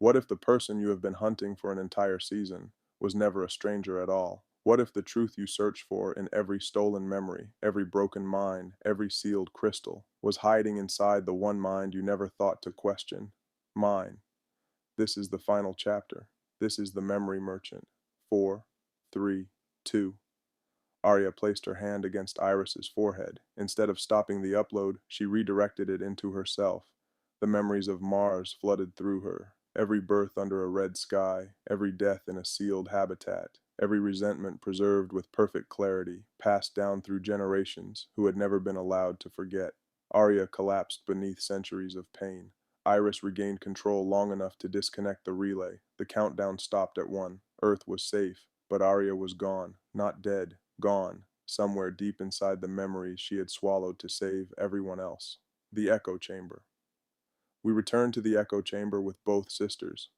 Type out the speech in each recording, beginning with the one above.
What if the person you have been hunting for an entire season was never a stranger at all? What if the truth you search for in every stolen memory, every broken mind, every sealed crystal, was hiding inside the one mind you never thought to question? Mine. This is the final chapter. This is the memory merchant. 4, 3, 2. Aria placed her hand against Iris's forehead. Instead of stopping the upload, she redirected it into herself. The memories of Mars flooded through her. Every birth under a red sky, every death in a sealed habitat, every resentment preserved with perfect clarity, passed down through generations who had never been allowed to forget. Aria collapsed beneath centuries of pain. Iris regained control long enough to disconnect the relay. The countdown stopped at 1. Earth was safe, but Aria was gone, not dead, gone, somewhere deep inside the memories she had swallowed to save everyone else. The echo chamber. We returned to the echo chamber with both sisters.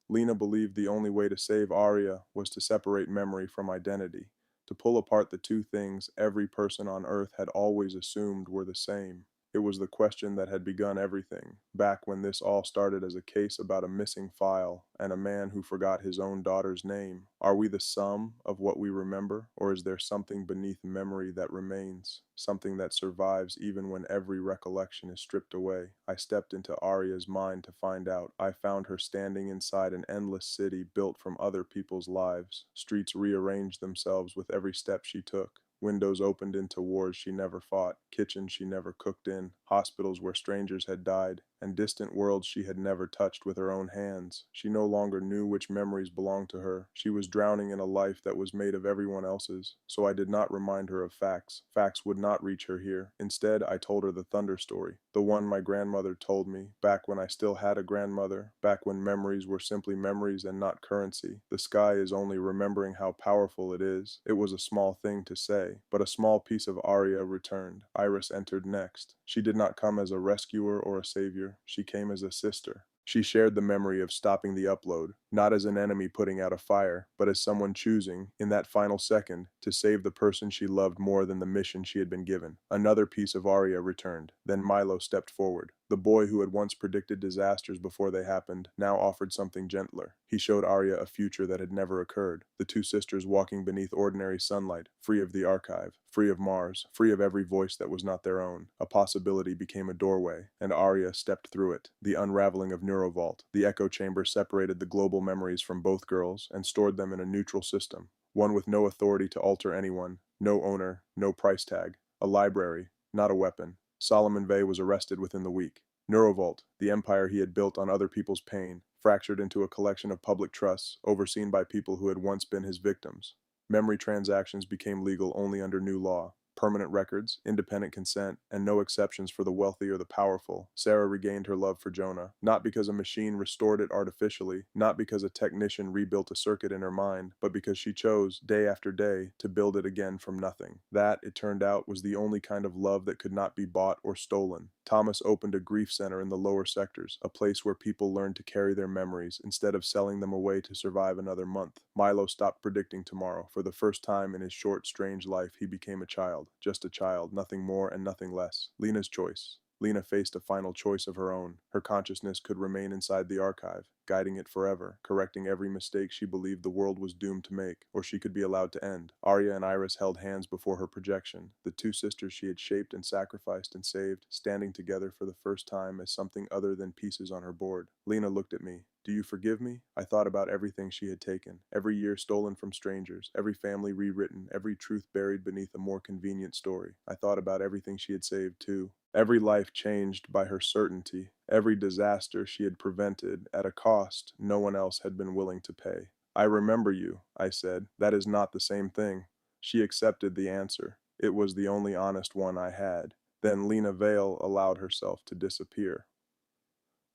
Lena believed the only way to save Aria was to separate memory from identity, to pull apart the two things every person on Earth had always assumed were the same. It was the question that had begun everything, back when this all started as a case about a missing file and a man who forgot his own daughter's name. Are we the sum of what we remember, or is there something beneath memory that remains, something that survives even when every recollection is stripped away? I stepped into Aria's mind to find out. I found her standing inside an endless city built from other people's lives. Streets rearranged themselves with every step she took. Windows opened into wars she never fought, kitchens she never cooked in, hospitals where strangers had died, and distant worlds she had never touched with her own hands. She no longer knew which memories belonged to her. She was drowning in a life that was made of everyone else's, so I did not remind her of facts. Facts would not reach her here. Instead, I told her the thunder story, the one my grandmother told me, back when I still had a grandmother, back when memories were simply memories and not currency. The sky is only remembering how powerful it is. It was a small thing to say, but a small piece of Aria returned. Iris entered next. She did not come as a rescuer or a savior. She came as a sister. She shared the memory of stopping the upload, not as an enemy putting out a fire, but as someone choosing, in that final second, to save the person she loved more than the mission she had been given. Another piece of Aria returned. Then Milo stepped forward. The boy who had once predicted disasters before they happened now offered something gentler. He showed Aria a future that had never occurred. The two sisters walking beneath ordinary sunlight, free of the archive, free of Mars, free of every voice that was not their own. A possibility became a doorway, and Aria stepped through it. The unraveling of NeuroVault. The echo chamber separated the global memories from both girls and stored them in a neutral system, one with no authority to alter anyone, no owner, no price tag. A library, not a weapon. Solomon Vey was arrested within the week. NeuroVault, the empire he had built on other people's pain, fractured into a collection of public trusts overseen by people who had once been his victims. Memory transactions became legal only under new law. Permanent records, independent consent, and no exceptions for the wealthy or the powerful. Sarah regained her love for Jonah, not because a machine restored it artificially, not because a technician rebuilt a circuit in her mind, but because she chose, day after day, to build it again from nothing. That, it turned out, was the only kind of love that could not be bought or stolen. Thomas opened a grief center in the lower sectors, a place where people learned to carry their memories instead of selling them away to survive another month. Milo stopped predicting tomorrow. For the first time in his short, strange life, he became a child. Just a child, nothing more and nothing less. Lena's choice. Lena faced a final choice of her own. Her consciousness could remain inside the archive, guiding it forever, correcting every mistake she believed the world was doomed to make, or she could be allowed to end. Aria and Iris held hands before her projection, the two sisters she had shaped and sacrificed and saved, standing together for the first time as something other than pieces on her board. Lena looked at me. Do you forgive me? I thought about everything she had taken, every year stolen from strangers, every family rewritten, every truth buried beneath a more convenient story. I thought about everything she had saved, too. Every life changed by her certainty, every disaster she had prevented at a cost no one else had been willing to pay. I remember you, I said. That is not the same thing. She accepted the answer. It was the only honest one I had. Then Lena Vale allowed herself to disappear.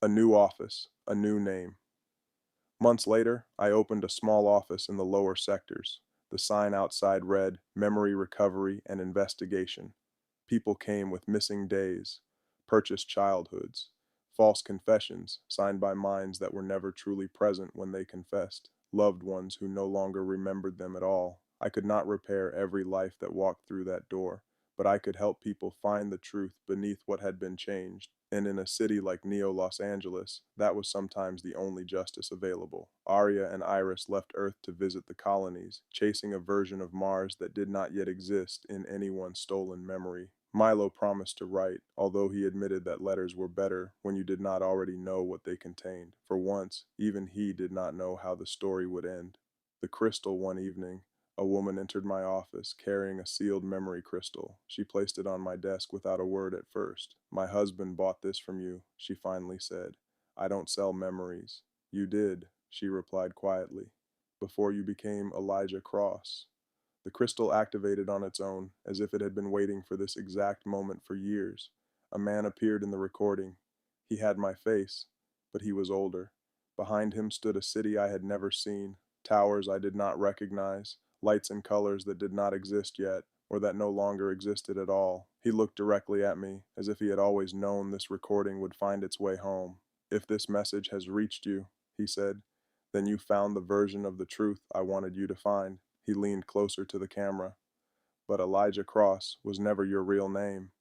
A new office, a new name. Months later, I opened a small office in the lower sectors. The sign outside read, Memory Recovery and Investigation. People came with missing days, purchased childhoods, false confessions signed by minds that were never truly present when they confessed, loved ones who no longer remembered them at all. I could not repair every life that walked through that door, but I could help people find the truth beneath what had been changed. And in a city like Los Angeles, that was sometimes the only justice available. Aria and Iris left Earth to visit the colonies, chasing a version of Mars that did not yet exist in anyone's stolen memory. Milo promised to write, although he admitted that letters were better when you did not already know what they contained. For once, even he did not know how the story would end. The crystal one evening, a woman entered my office carrying a sealed memory crystal. She placed it on my desk without a word at first. "My husband bought this from you," she finally said. "I don't sell memories." "You did," she replied quietly, "before you became Elijah Cross." The crystal activated on its own, as if it had been waiting for this exact moment for years. A man appeared in the recording. He had my face, but he was older. Behind him stood a city I had never seen, towers I did not recognize, lights and colors that did not exist yet, or that no longer existed at all. He looked directly at me, as if he had always known this recording would find its way home. "If this message has reached you," he said, "then you found the version of the truth I wanted you to find." He leaned closer to the camera. "But Elijah Cross was never your real name."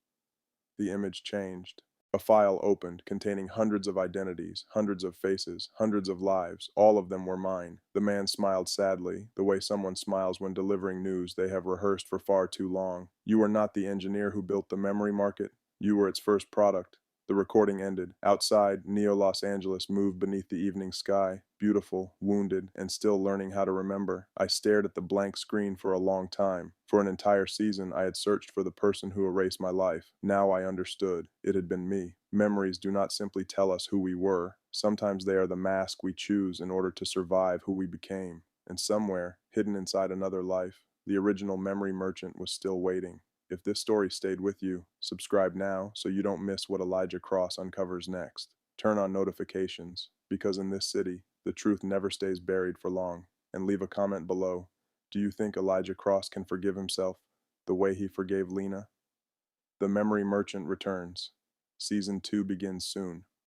The image changed. A file opened, containing hundreds of identities, hundreds of faces, hundreds of lives. All of them were mine. The man smiled sadly, the way someone smiles when delivering news they have rehearsed for far too long. "You were not the engineer who built the memory market. You were its first product." The recording ended. Outside, Los Angeles moved beneath the evening sky, beautiful, wounded, and still learning how to remember. I stared at the blank screen for a long time. For an entire season, I had searched for the person who erased my life. Now I understood. It had been me. Memories do not simply tell us who we were. Sometimes they are the mask we choose in order to survive who we became. And somewhere, hidden inside another life, the original memory merchant was still waiting. If this story stayed with you, subscribe now so you don't miss what Elijah Cross uncovers next. Turn on notifications, because in this city, the truth never stays buried for long. And leave a comment below. Do you think Elijah Cross can forgive himself the way he forgave Lena? The Memory Merchant returns. Season 2 begins soon.